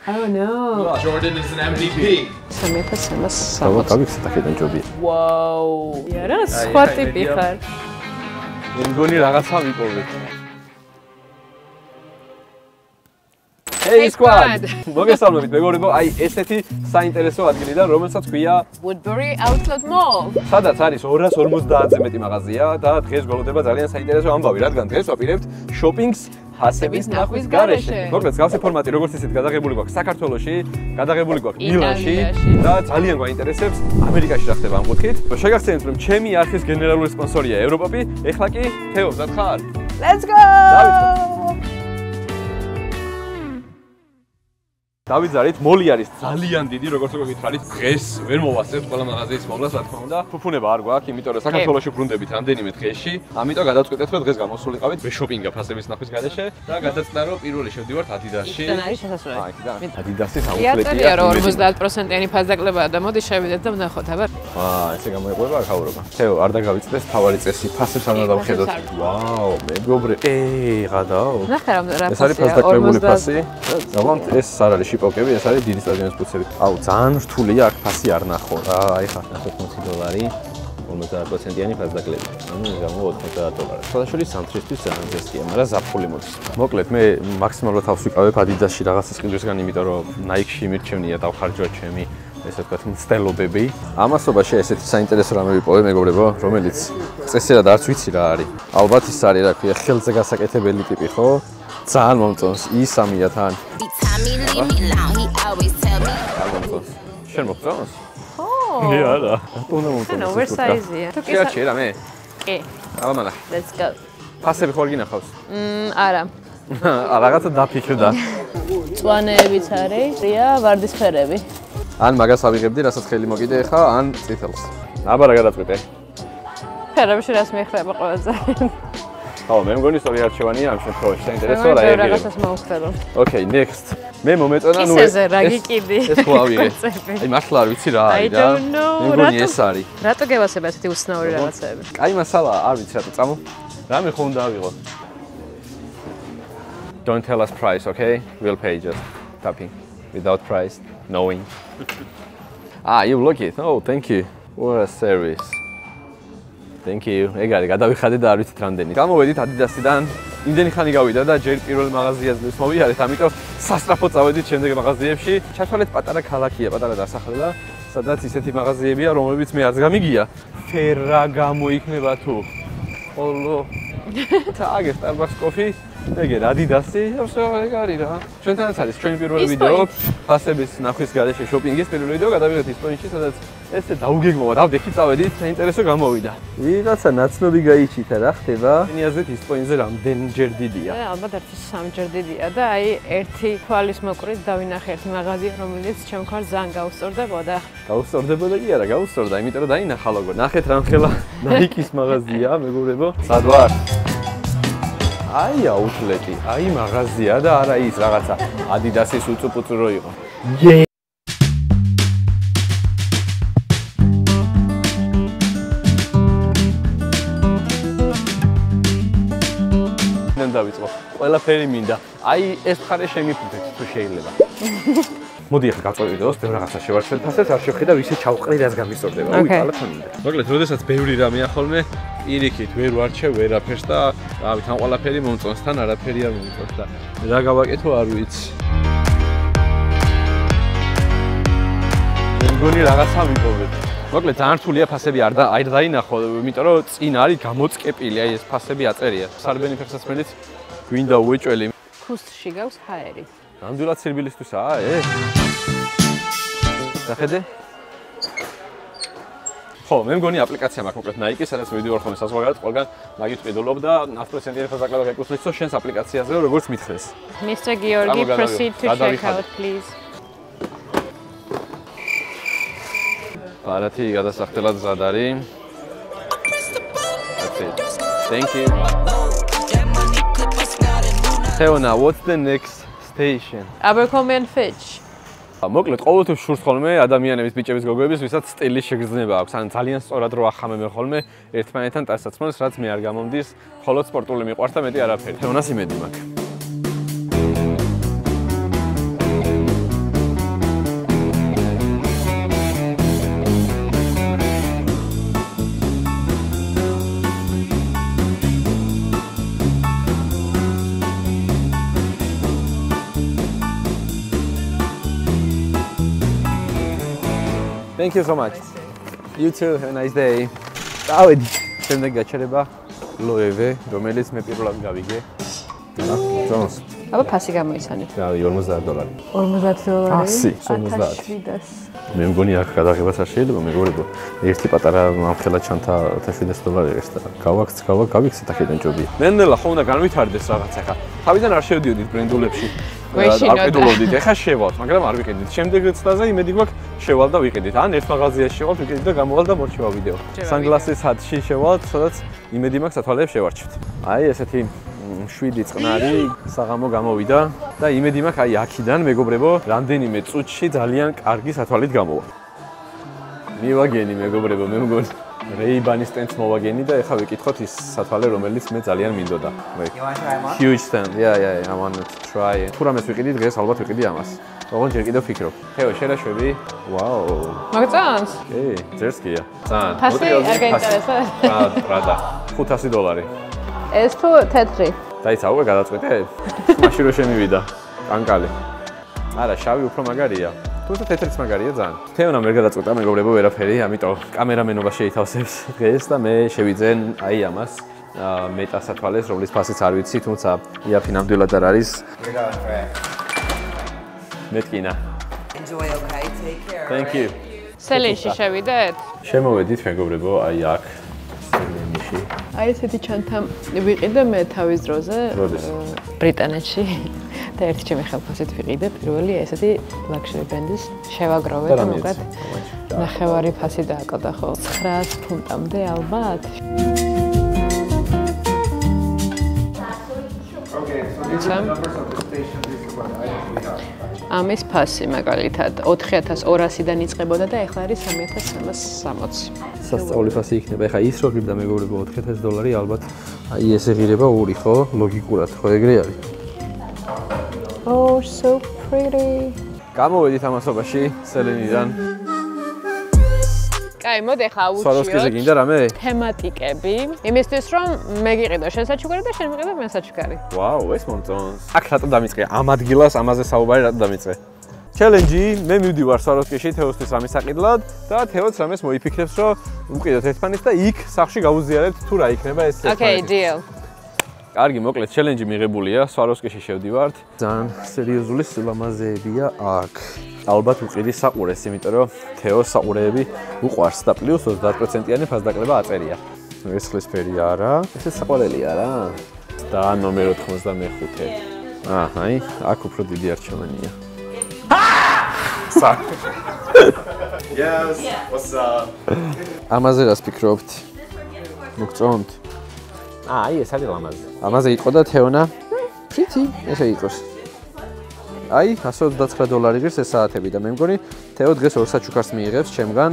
Oh no. Jordan is an MVP. Wow. Yara, სხვა ტიპი ხარ. მე მგონი რაღაცა ვიპოვეთ. Hey squad! მოგესალმებით მეგობრებო, აი ესეთი საინტერესო ადგილიდან, რომელსაც ქვია Woodbury Outlet Mall. სადაც არის 250-ზე მეტი მაღაზია და დღეს გველოდება ძალიან საინტერესო ამბავი, რადგან დღეს ვაპირებთ შოპინგს ფასების ნახვის გარეშე. მოკლედ, გავსი ფორმატი, როგორც ისეთ გადაღებული გვაქვს საქართველოში, გადაღებული გვაქვს მილანში და ძალიან გვაინტერესებს ამერიკაში რა ხდება ამ კუთხით. შეგახსენებთ, რომ ჩემი არხის გენერალური სპონსორია ევროპაპი, ეხლა კი თეო, მზად ხარ? Let's go! დავიძარით, მოლი არის ძალიან დიდი, როგორც უკვე გითხარით, დღეს ვერ მოვასწრებთ ყველა მაღაზიის მომლას, რა თქმა უნდა. ფუფუნება არ გვაქვს, იმიტომ რომ საქართველოში ბრუნდებით რამდენიმე დღეში. ამიტომ გადავწყვეტეთ, რომ დღეს გამოსულიყავით ბეშოპინგა ფასების ნახვის გარეშე და გადაწყვეტა, რომ პირველი შევდივართ Adidas-ში. იქიდან არის შესასვლელი. Adidas-ის აუტლეტია. იაწერია რომ 50%-იანი ფასდაკლებაა და მოდი შევიდეთ და ვნახოთ, აბა. ესე გამოიყვება ახაურობა. თეო, არ დაგავიწყდეს თავარი წესი, ფასებს არ უნდა დავხედოთ. ვაუ, მეგობრე, ღადაო. ნახე რა ეს არის ფასდაკლებული ფასი. დავამთ ეს არ არის შიპოკები, ეს არის დიდი სტადიონის ფუცები. აუ, ძალიან რთულია აქ ფასი არ ნახო რა, აი ხა $50 50%-იანი ფასდაკლები. ანუ გამო $80. შესაძლოა სამთრისთვის ძალიან ზესტია, მაგრამ ზაფხული მოდის. მოკლედ მე მაქსიმალურად თავს ვიყავებ Adidas-ში რაღაცას ყიდვისგან, იმიტომ რომ Nike-ში მირჩევნია დავხარჯვა ჩემი ესე ვთქვათ მცდელობები. ამასობაში ესეთი საინტერესო რამე ვიპოვე მეგობრებო, რომელიც წესერად არც ვიცი რა არის. ალბათ ის არის რა ქვია, ხელზე გასაკეთებელი ტიპი, ხო? ძალიან მომწონს ისამია თან. შენ მოგწონს? ხო. არა. უნდა მომწონს. ანუ oversize-ია. თუ კი შეაჩერე რა მე? კი. აბა მალახ. Let's go. ფასები ხوار გინახავს? არა. რაღაცა დაფიქრდა. წვანეებიც არის, რია ვარდისფერები. ან მაგას ავიღებდი, რასაც ხელი მოგიდე ხა, ან წითელს. აბა რა გადაწყვეტე? ფერებში რას მიეხება ყველაზე? ხო, მე მგონი სწორი არჩევანია ამ შემთხვევაში. საინტერესოა რა ეგრე. რაღაცას მოვხდები. Okay, next. მე მომეწონა ნუ ისეზე რა გიკიდი. ეს ხო ავიღე. აი მართლა არ ვიცი რა არის რა. მე მგონი ეს არის. რატო გევასება ესეთი უცნაური რაღაცები? კაი მასალა, არ ვიცი რატო წამო. რამე ხო უნდა ავიღო? Don't tell us price, okay? We'll pay just tapping without price, knowing. You look it. Oh, thank you. What a service. Thank you. ეგარი გადავიხადე და არ ვიცით რამდენი. გამოვედით Adidas-დან. იმდენი ხანი გავიდა და ჯერ პირველ მაღაზიაზე მოვიარეთ, ამიტომ სასწრაფო წავედით შემდეგ მაღაზიებში. ჩათვალეთ პატარა ქალაქია, პატარა დასახლება, სადაც ისეთი მაღაზიებია, რომლებიც მე არც გამიგია. ფერა გამოიქნება თუ. ხოლო თაგე Starbucks coffee, ეგერ Adidas-ი, ეგ არის რა. ჩვენთანაც არის ჩვენი პირველი ვიდეო, ფასების ნახვის გარეშე შოპინგის პირველი ვიდეო გადავიღეთ ისპანეთში, სადაც ესე დაუგეგმოვა, დავდექი წავედით, საინტერესო გამოვიდა. ვიღაცა ნაცნობი გაიჩითა რა ხდება? ენიაზეთ ისპანეთზე რამდენჯერ დიდია? ალბათ ერთი 3 ჯერ დიდია და აი ერთი თვალის მოყრით დავინახე ერთი მაღაზია, რომელიც ჩემ მხარს ძალიან გაუსწორდებოდა. გაუსწორდებოდა კი არა, გაუსწორდა, იმიტომ რომ დაინახა ლოგო. ნახეთ რამხელა Nike-ის მაღაზია, მეგობრებო. სად ვარ? აი აუტლეტი, აი მაღაზია და არა ის რაღაცა Adidas-ის უწუპუწუ რო იყო. დავიწყო. ყველაფერი მინდა. აი ეს მხარე შემიფუთეთ თუ შეიძლება. მოდი ახლა გავწევი ვიდეოს, ბევრ რაღაცა შევარჩევ ფასებს, არ შევხედავ ისე ჩავყრი რაც გამისწორდება. ტელეფონი მინდა. მოკლედ, როდესაც ბევრი რამეა ხოლმე, პირიქით ვერ ვარჩევ ვერაფერს და რავი, თან ყველაფერი მომწონს, თან არაფერი არ მომწონს და რა გავაკეთო არ ვიცი. მე მგონი რაღაცა ვიპოვეთ. მოკლედ, ძალიან რთულია ფასები არ დაინახო, იმიტომ რომ წინ არის გამოწკეპილი, აი ეს ფასები აწერია. სარბენი ფეხსაცმელიც გვინდა უეჭველი. ქუსში გავს ჰაერი. ნამდვილად სირბილისთვისაა ეს? დახედე? ხო, მე მგონი აპლიკაცია მაქვს მოკლედ Nike-ის, სადაც მივიდივარ ხოლმე საზღვარგარეთ, ყველგან მაგით ვყიდულობ და 100%-იანი ფასდაკლება გეკუთვნით, შენს აპლიკაციაზე, როგორც მითხრეს. Mr. Georgi, proceed to check out, please. Არათი გადასახდელად მზად არის. Thank you. Teona, what's the next station? Abercrombie and Fitch. მოკლედ, ყოველთვის შურს ხოლმე ადამიანების, ბიჭების, გოგოების, ვისაც სტილის შეგრძნება აქვს, ან ძალიან სწორად რო ახამებენ ხოლმე ერთმანეთთან ტანსაცმელს, რაც მე არ გამომდის, მხოლოდ სპორტული მიყვარს და მეტი არაფერი. თეონას იმედი მაქვს. Thank you so much. You too. Have a nice day. დავედი. შემდეგ გაჩერება ლოევე, რომელიც მე პირველად გავიგე. ჯონს. აბა ფასი გამოიცანეთ. რავი, $50. $50. 100. მე მგონი აქ გადაღებას არ შეიძლება, მეგობრებო. ერთი პატარა ამხელა ჩანთა $1000 ეს და გავიქცეთ აქედან ჯობია. ნენელა ხო უნდა განვითარდეს რაღაც ახლა. თავიდან არ შევდიოდით ბრენდულებში. აყიდულობდით, ეხა შევალთ, მაგრამ არ ვიყიდით. შემდეგ წლაზე იმედი გვაქვს შევალ და ვიყიდით. ან ერთ მაღაზიაში შევალთ, ვიყიდით და გამოვალ და მორჩევა ვიდეო. Sunglasses hut-ში შევალთ, სადაც იმედი მაქვს სათვალეებს შევარჩევთ. აი ესეთი 7 წყნარი საღამო გამოვიდა და იმედი მაქვს აი აქიდან მეგობრებო რამდენიმე წუთში ძალიან კარგი სათვალით გამოვა. მივაგენი მეგობრებო, მე მგონი Ray-Ban-ის სტენდს მოვაგენი და ეხლა ვიკითხოთ ის სათვალე რომელიც მე ძალიან მინდოდა. Huge stand. Yeah, I want to try it. თუ რამეს ვიყიდი დღეს ალბათ ვიყიდი ამას. ოღონდ ჯერ კიდევ ვფიქრობ. თეო, შერაშვები? ვაუ. მაგწანს? ძერს გია. ძალიან. ფასი არ გაინტერესა? რა, $500. ეს თუ თეთრი? დაიცა უკვე გადაწყვეტე? მაშინ რო შემივიდა. კანკალი. არა, შავი უფრო მაგარია. თუმცა თეთრიც მაგარია ძალიან. თეონამ ვერ გადაწყვეტა მეგობრებო ვერაფერი, ამიტომ კამერამენობა შეითავსებს დღეს და მე შევიძენ აი ამას. მეტა სათვალეს, რომლის ფასიც არ ვიცი, თუმცა იაფი ნამდვილად არ არის. მეტკინა. Enjoy, okay? Take care. Thank you. სელინში შევიდეთ? შემოვედით მეგობრებო, აი აქ სელინში. აი ესეთი ჩანთა ვიყიდე მე თავის დროზე ბრიტანეთში და ერთი ჩემი ხელფასით ვიყიდე პირველი ესეთი luxury band-ის შევაგროვე და მოკლედ ნახევარი ფასი დააკოდა ხო 900 ფუნტამდე ალბათ. ამის ფასი მაგალითად 4200-დან იწყებოდა და ახლა არის 3360. სასწაული ფასი იქნება. ეხა ის რო ღირდა მეგობრებო $4000 ალბათ აი ესე ღირება ორი ხო? ლოგიკურად ხო ეგრე არის? Oh, so pretty. გამოვედით ამასობაში სელინიდან. კაი, მოდი ახლა სვაროვსკიზე გინდა რამე? თემატიკები. იმისთვის რომ მე გიყიდო შენ საჩუქარი და შენ მიყიდო მე საჩუქარი. ვაუ, ეს მომწონს. აქ რატო დამიწყე? ამ ადგილას ამაზე საუბარი რატო დამიწყე? ჩელენჯი, მე მივდივარ სვაროვსკიში თეოსთვის რამის აყიდლად და თეოც რამეს მოიფიქრებს რომ უყიდოთ ერთმანეთს და იქ სახში გავუზიარებთ თუ რა იქნება ეს ერთმანეთი. Okay, deal. კარგი, მოკლედ ჩელენჯი მიღებულია, სვაროვსკიში შევდივართ. ძალიან სერიოზული სილამაზეებია აქ. ალბათ უყიდი საყურეს, იმიტომ რომ თეოს საყურეები უყვარს და პლუს 30%-იანი ფასდაკლება აწერია. ეს ხლისფერი არა, ეს საყვარელია რა. და ნომერ 95. აი, აქ უფრო დიდი არჩევანია. Yes, what's up? ამაზე რას ფიქრობთ? მოგწონთ? აი, ეს არის ლამაზი. ამაზე იყო და თეონა pretty, ესე იყოს. აი, $129 ღირს ეს საათები და მე მგონი თეო დღეს ორ საჩუქარს მიიღებს ჩემგან.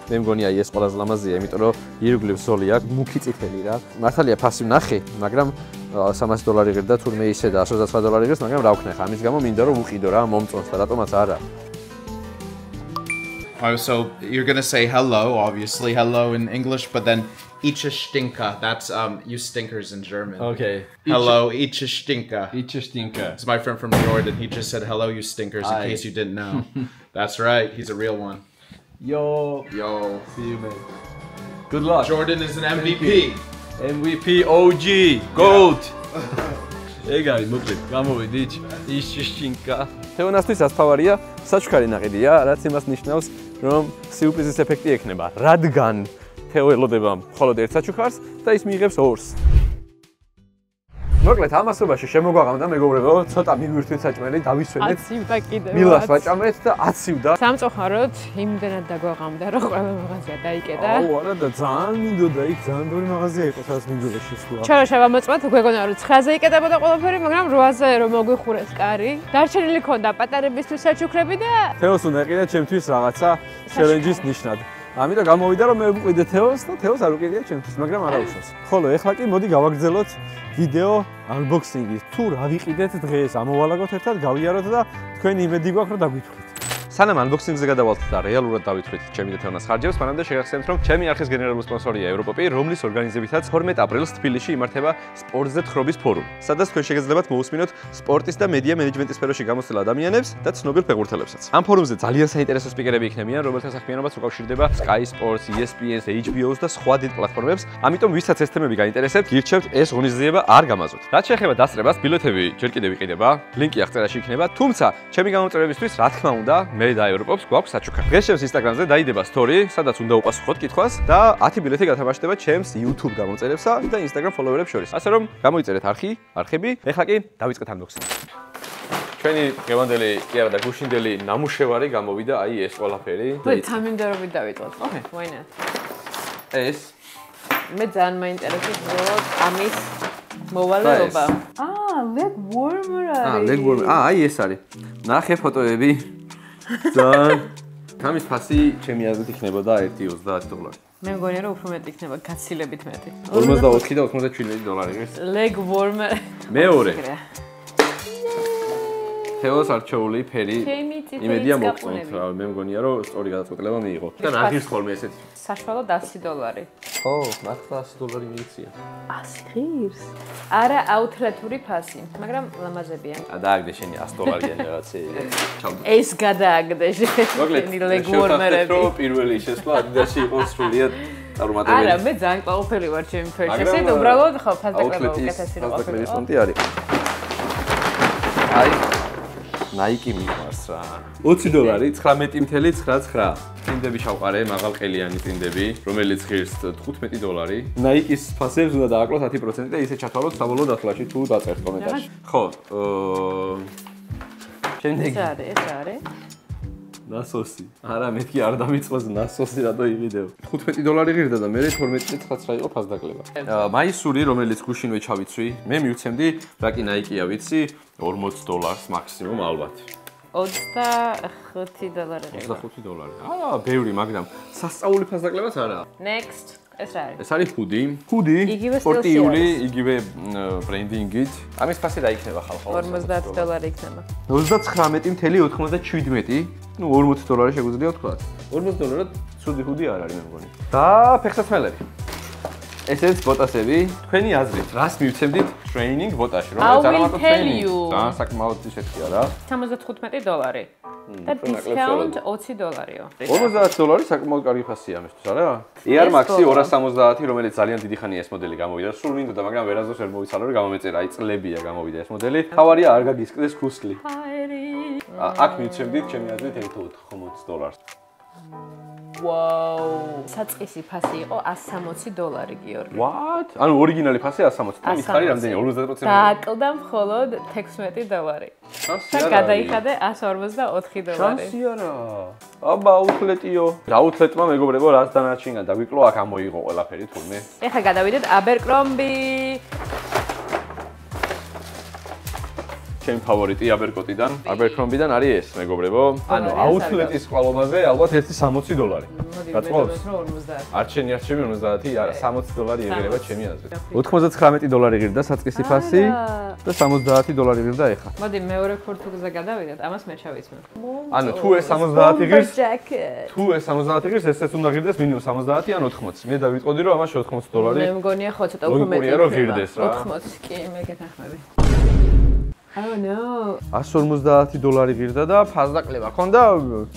მე მგონი აი ეს ყველაზე ლამაზია, იმიტომ რომ ირგვლივ ზოლი აქვს, მუქი წითელი რა. მართალია ფასი ვნახე, მაგრამ $300 ღირს და თურმე ისე და $129 ღირს, მაგრამ რა ვქნა ხა, ამის გამო მინდა რომ ვუყიდო რა, მომწონს და რატომაც არა. Oh, so you're gonna say hello, obviously hello in English, but then ich stinker. That's you stinkers in German. Okay. Hello, ich stinker. Ich stinker. It's my friend from Jordan. He just said hello, you stinkers, in case you didn't know. That's right. He's a real one. Yo. See you, man. Good luck. Jordan is an MVP. MVP OG. GOAT. ეგარი მოკლედ გამოვიდით ის შიშინკა თეონასთვის ასფავარია საჩუქარი ნაყიდია რაც იმას ნიშნავს რომ სიურპრიზის ეფექტი ექნება რადგან თეო ელოდება მხოლოდ ერთ საჩუქარს და ის მიიღებს ორს მოკლედ ამასობაში შემოგვაღამდა მეგობრებო ცოტა მიგვირთვით საჭმელი დავისვენეთ აცივდა კიდევ მილას ვაჭამეთ და აცივდა სამწუხაროდ იმდენად დაგვაღამდა რომ ყველა მაღაზია დაიკედა აუ არა და ძალიან მინდოდა იქ ძალიან ბევრი მაღაზია იყო სადაც მინდოდა შესვლა ჩვენ შევამოწმოთ გვეგონა რომ 9-ზე იკედებოდა ყველაფერი მაგრამ 8-ზე რომ მოგვიხურეს კარი დარჩენილი ქონდა პატარებისთვის საჩუქრები და თეოს უნდა ეყიდა ჩემთვის რაღაცა ჩელენჯის ნიშნად ამიტომ გამოვიდა რომ მე ვუყიდე თეოს და თეოს არ უყიდია ჩემთვის, მაგრამ არა უშავს. ხოლო ეხლა კი მოდი გავაგრძელოთ ვიდეო unboxing-ი. თუ რა ვიყიდეთ დღეს, ამოვალაგოთ ერთად, გავიაროთ და თქვენი იმედი გვაქვს რომ დაგვითვლით. სანამ unboxing-ზე გადავალთ და რეალურად დავითვლით ჩემი და თეონას ხარჯებს, მანამდე შეგახსენებთ, რომ ჩემი არხის გენერალური სპონსორია ევროპოპი, რომლის ორგანიზებითაც 12 აპრილს თბილისში იმართება სპორტზე თხრობის ფორუმი, სადაც თქვენ შეგეძლებათ მოусმინოთ სპორტის და მედია მენეჯმენტის სფეროში გამოცდილ ადამიანებს და ცნობილ ფეხბურთელებსაც. ამ ფორუმზე ძალიან საინტერესო სპიკერები იქნებიან, რომელთა საქმიანობაც უკავშირდება Sky Sports, ESPN-ს, HBO-ს და სხვა დიდ პლატფორმებს. ამიტომ ვისაც ეს თემები გაინტერესებთ, გირჩევთ ეს ღონისძიება არ გამაზოთ. რაც შეეხება დასწრებას, ბილეთები ჯერ კიდევ იყიდება, ლინკი აღწერაში იქნება, თუმცა ჩემი გამომწერებისთვის, რა თქმა უნდა, მე და ევროპოპს გვაქვს საჩუქარი. დღეს ჩემს Instagram-ზე დაიდება story, სადაც უნდა უპასუხოთ კითხვას და 10 ბილეთი გათამაშდება ჩემს YouTube გამომწერებსა და Instagram follower-ებს შორის. ასე რომ, გამოიწერეთ არხები. ეხლა კი დავიწყეთ unboxing. ჩვენი გევანდელი კი არა და გუშინდელი ნამუშევარი გამოვიდა, აი ეს ყველაფერი. თამინდერობით დავიწყოთ, ხო? Why not? ეს მე ძალიან მაინტერესებს როგორც ამის მოვალეობა. leg warmer არის. leg warmer. აი ეს არის. ნახე ფოტოები. ძალიან ამის ფასი ჩემი აზრით იქნებოდა $1.30. მე მგონია რომ უფრო მეტი იქნება, გაცილებით მეტი. 44 და $97 ღირს. leg warmer. მეორე. თეოს არჩეული ფერი იმედია მოგწონთ რა, მე მგონია რომ სწორი გადაწყვეტილება მიიღო. და რა ღირს ხოლმე ესეთი? საშუალოდ $100. ხო, მართლა $100 მიიწია. 100 ღირს. არა აუთლეტური ფასი, მაგრამ ლამაზებია. დააგდე შენი $100-იანი რაღაცეები. ეს გადააგდე შენი leg warmer-ები. რო პირველი შესვლა Adidas-ში იყოს სრულიად წარუმატებელი. არა, მე ძალიან ყველაფერი ვარ ჩემი ფერში. ესე უბრალოდ ხო ფასდაკლება უკეთესი რა ყოფილი. აუთლეტის ფონტი არის. აი Nike მიყვარს რა. $20, $19.99. წინდები შავყარე, მაღალყელიანი წინდები, რომელიც ღირს $15. Nike-ის ფასებს უნდა დააკლოთ 10% და ისე ჩათვალოთ საბოლოო დასვლაში თუ დაწერთ კომენტარში. ხო, შემდეგი. ეს არის. ნასოსი. არა, მეთქი არ დამიწყოს ნასოსი რატო იყიდეო. $15 ღირდა და მე 12.9 რა იყო ფასდაკლება. მაისური, რომელიც გუშინვე ჩავიცვი, მე მივცემდი, რა კი Nike-ა ვიცი, $40 მაქსიმუმ ალბათ. $25 ღირდა. $25. ბევრი, მაგრამ სასწაული ფასდაკლებაც არაა. Next. ეს რა არის? ეს არის ჰუდი. სპორტიული, იგივე ბრენდინგით. ამის ფასი რა იქნება ხალხო? $50 იქნება. 99.97. ნუ $40 შეგვიძლია თქვა. $40-ად ცუდი ჰუდი არ არის მე მგონი. და ფეხსაცმელები. ესეც ბოტასები. თქვენი აზრით, რას მივცემდით ტრეინინგ ბოტაში, რომელიც არ ამარტო ტრეინინგი. და საკმაოდ ისეთია რა. $75 და discount $20-იო. $50 საკმაოდ კარგი ფასია ამისთვის, არა? Air Max-ი 270, რომელიც ძალიან დიდი ხანია ეს მოდელი გამოვიდა. სულ მინდოდა, მაგრამ ვერასდროს ვერ მოვიცალე, რომ გამომეწერა, აი წლებია გამოვიდა ეს მოდელი. თავარია არ გაგისკდეს ქუსლი. აქ მივცემდით ჩემი აზრით $80. Wow! საწყისი ფასი იყო $160, გიორგი. What? ანუ ორიგინალი ფასი 160. და მითხარი რამდენი 50%? დააკლდა მხოლოდ $16. და გადაიხადე $154. შანსი არა. აბა აუთლეტიო. აუთლეტმა მეგობრებო რაც დანარჩენია დაგვიკლო აქ ამოიღო ყველაფერი თურმე. ეხლა გადავიდეთ Abercrombie. ჩემი ფავორიტი Abercrombie-დან. Abercrombie-დან არის ეს, მეგობრებო. ანუ აუთლეტის ყვალობაზე ალბათ ერთი $60. გაწყვეტს? არჩენი 50, არა, $60 იღერება ჩემი აზრით. $99 ღირდა საწყისი ფასი და $70 ღირდა ეხა. მოდი მეორე ქორთუგზე გადავიდეთ, ამას მე ჩავიცმე. ანუ თუ ეს 70 ღირს, ესეც უნდა ღირდეს მინიმუმ 70 ან 80. მე დავიტყოდი რომ ამას $80. მე მგონია ხო ცოტა უფრო მეტი. მგონია რომ ღირდეს რა. 80 კი, მე გეთანხმები. Oh no. $150 ღირდა და ფასდაკლება ქონდა,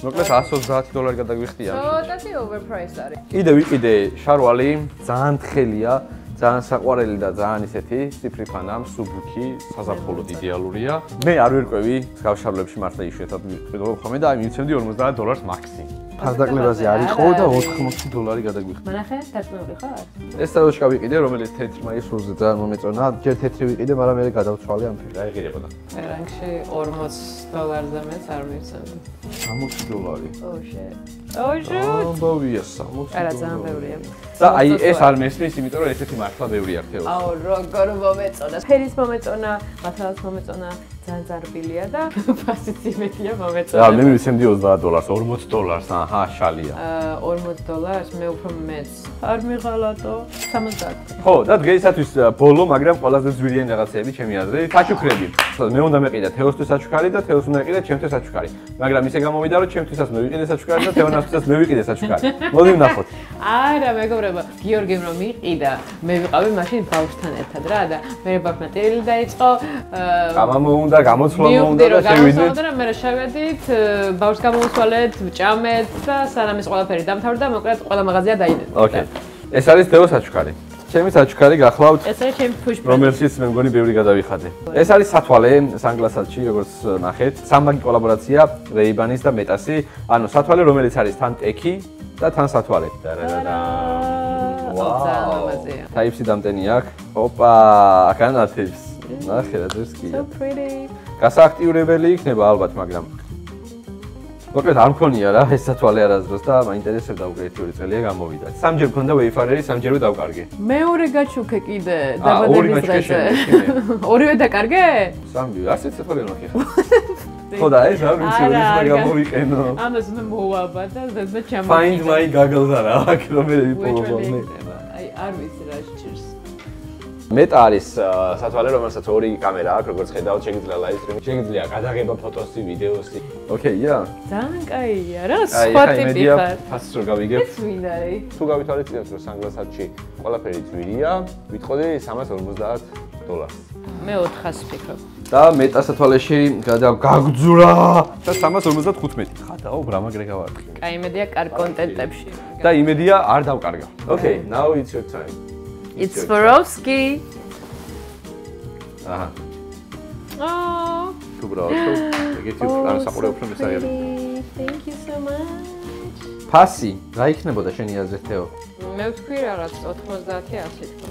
მოკლედ $130 გადაგვიხდია. ცოტათი overpriced არის. კიდე ვიყიდე შარვალი, ძალიან თხელია, ძალიან საყვარელი და ძალიან ისეთი ციფრი ფანა, მსუბუქი, საზაფხულოდ იდეალურია. მე არ ვერკვევი, გავშარვლებში მართლა იშვიათად ვიყიდებ ხოლმე და აი მივცემდი $50 მაქსიმუმ. ფასდაკლებაზე არ იყო და $80 გადაგვიხდა. მანახე, დარწმუნებული ხარ? ეს თავშკა ვიყიდე, რომელიც თეთრმა ისურზე ძალიან მომეწონა. ჯერ თეთრი ვიყიდე, მაგრამ მე გადავცვალე ამ ფერს. აიღირებოდა. რანგში $40-ზე მეც არ მივცემდი. $60. Oh shit. Oh shit. ამბავია $60. არა, ძალიან ბევრია. და აი ეს არ მესმის, იმიტომ რომ ესეთი მართლა ბევრი არ თეოს. აუ, როგორ მომეწონა. ფერის მომეწონა, მათალაც მომეწონა, ძალიან ზარბილია და ფასიც იმედია მომეწონა. რა, მე მივიცემდი $20, $40, აჰა, შალია. $40, მე უფრო მეც. არ მიღალატო 70. ხო, და დღეისათვის ბოლო, მაგრამ ყველაზე ძვირიანი რაღაცეები ჩემი აზრით, საჩუქრები. მე უნდა მეყიდა თეოსთვის საჩუქარი და თეოს უნდა ეყიდა ჩემთვის საჩუქარი. მაგრამ ისე გამოვიდა, რომ ჩემთვისაც მე ვიყიდე საჩუქარი და თეონასთვისაც მე ვიყიდე საჩუქარი. მოდი ვნახოთ. არა, მეგობრებო, გიორგიმ რომ იყიდა, მე ვიყავი მაშინ ბავშვთან ერთად რა და მე ბავშვმა წერილი დაიწყო. გამა მოუნდა, გამოცვლა მოუნდა და შევიდეთ. და მე შევედით, ბავშვს გამოვსვალეთ, ვჭამეთ და სანამ ეს ყველაფერი დამთავრდა, მოკლედ ყველა მაღაზია დაიდეთ. ოკეი. ეს არის თეოს საჩუქარი. ჩემი საჩუქარი გახლავთ. ეს არის ჩემი push-button. რომელშიც მე მგონი ბევრი გადავიხადე. ეს არის სათვალე სანგლასადში, როგორც ნახეთ. სამმაგი კოლაბორაცია Ray-Ban-ის და Meta-ს. ანუ სათვალე, რომელიც არის თან ტექი და თან სათვალე. ვაუ. Type-C დამტენი აქვს. ოპა, განათებს. ნახე რა ძერს კი. So pretty. გასააქტიურებელი იქნება ალბათ, მაგრამ მოკლედ არ მქონია რა ეს სათვალე არასდროს და მაინტერესებდა უკვე 1-2 წელია გამოვიდა. სამჯერ მქონდა Wayfarer-ი, სამჯერვე დავკარგე. მეორე გაჩუქე კიდე დაბადების დღეზე. ორივე დაკარგე? სამი, ასეც სათვალე ნახე ხა. ხო და ეს არ ვიცი რომ ის გამოვიყენო. ამას მე მოვაბა და ზედმე ჩამოვიდა. Find my goggles არა, აქ რომ მე ვიპოვებდი. აი არ ვიცი რა სჭირს. Meta არის სათვალე, რომელსაც ორი კამერა აქვს, როგორც ხედავთ, შეგიძლია live stream, შეგიძლია გადაღება ფოტოსი, ვიდეოსი. Okay, yeah. ძალიან კაია რა, სხვა ტიპი ხარ. ფასს რო გავიგებ. ეს ვინ არის? თუ გავითვალისწინებთ, რომ სანგლასადში ყველაფერი ძვირია, ვიტყოდი $350. მე 400 ვფიქრობ. და Meta სათვალეში გაგძურა და 355. ხადაო, ბრამაგრე გავარტყი. კაი, იმედია კარგ კონტენტებში. და იმედია არ დავკარგა. Okay, now it's your time. It's Swarovski. აჰა. Oh. თუ ბრალო, ეგეთი უფრო საყურეობრო მესაგები. Thank you so much. ფასი, რა იქნებოდა შენი აზრით თეო? მე ვთქვი რაღაც 90-100 თქო.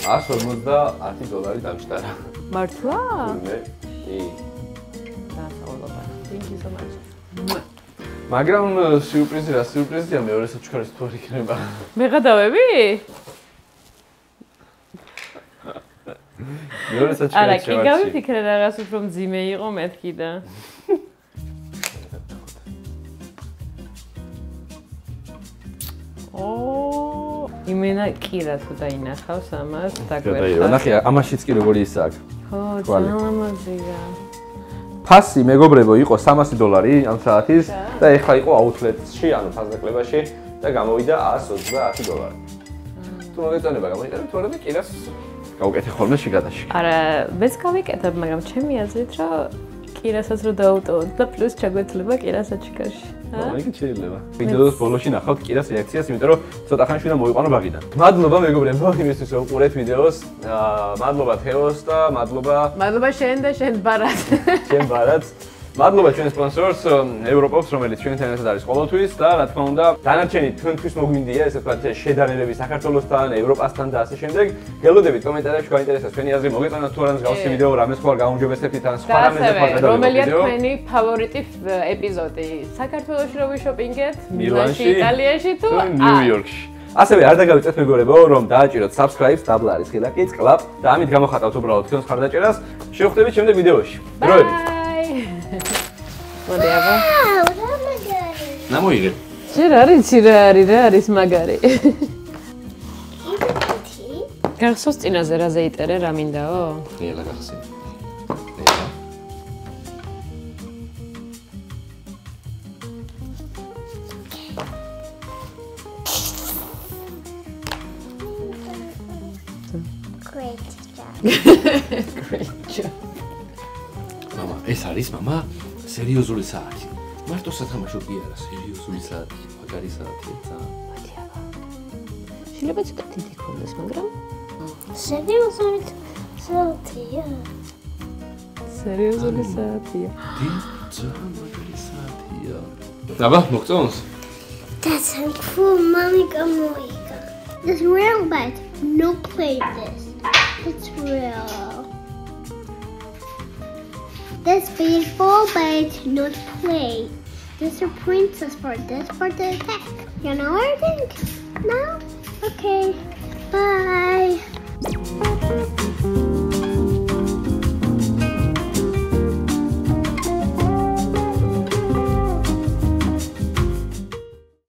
$150 დამშტარა. მართლა? მე. დასავლობა. Thank you so much. მაგრამ სიურპრიზი რა სიურპრიზია მეორე საჩუქარის თუ არ იქნება. მეღადავები? მეორე საჩუქარი. არა, კი გავიფიქრე რაღაც უფრო მძიმე იყო მეთქი და. ო, იმენა კირა თუ დაინახავს ამას დაგვერხა. ნახე, ამაშიც კი როგორი ის აქვს. ხო, ძალიან ლამაზია. ფასი მეგობრებო იყო $300 ამ საათის და ეხლა იყო outlet-ში, ანუ ფასდაკლებაში და გამოვიდა $130. თუ მოგეწონება გამოიყენებ, თორემ კირას გავუკეთე ხოლმე შიგადაში. არა, მეც გავიკეთებ, მაგრამ ჩემი აზრით რომ კირასაც რო დაუტოვოთ და პლუს ჩაგვეცლება კირას საჩუქარში. იგი შეიძლება. ვიდეოს ბოლოში ნახავთ კირას რეაქციას, იმიტომ რომ ცოტა ხანში უნდა მოიყვანო ბაღიდან. მადლობა მეგობრებო, იმისთვის რომ უყურეთ ვიდეოს. მადლობა თეოს და მადლობა შენ და შენ ბარად. შენ ბარად. მადლობა ჩვენ სპონსორს ევროპოპს, რომელიც ჩვენთან ერთად არის ყოველთვის და რა თქმა უნდა, დანარჩენი თქვენთვის მოგვინდია, ესე ვთქვათ, შედარებები საქართველოსთან, ევროპასთან და ასე შემდეგ. გელოდებით კომენტარებში გაინტერესებს თქვენი აზრი, მოგეწონათ თუ არა მსგავსი ვიდეო, რამეს ხო არ გაუნჯობესებთ ან სხვა რამეზე ხო არ გადავიდეთ. რომელია თქვენი ფავორიტი ეპიზოდი? საქართველოში რო ვიშოპინგეთ, მილანში, იტალიაში თუ ნიუ-იორკში. ასევე არ დაგავიწყეთ მეგობრებო, რომ დააჭიროთ subscribe-ს, დაბლა არის ხილაკი, წყლაპ და ამით გამოხატავთ უბრალოდ თქვენს მხარდაჭერას. შევხვდებით შემდეგ ვიდეოში. დროებით. მოდიაბა. ნამოიღე. შენ არ იცი რა არის მაგარი. გახსოვს წინაზე რაზე იტერე, რა მინდაო? რეალა გახსოვს. Great job. Great job. მამა, ეს არის მამა სერიოზული საათი. მარტო სათამაშო კი არა, სერიოზული საათი, მაგარი საათია ძალიან. მოდიაბა. შეიძლება ცოტა დიდი ქონდეს, მაგრამ Seriously, saatია. სერიოზული საათია. ძალიან მაგარი საათია. დაბა, მოგწონს? That's so cool, mommy, come on. This real, but no play this. It's real. This beautiful, but not play. This is princess for this for the attack. You know everything? No? Okay. Bye.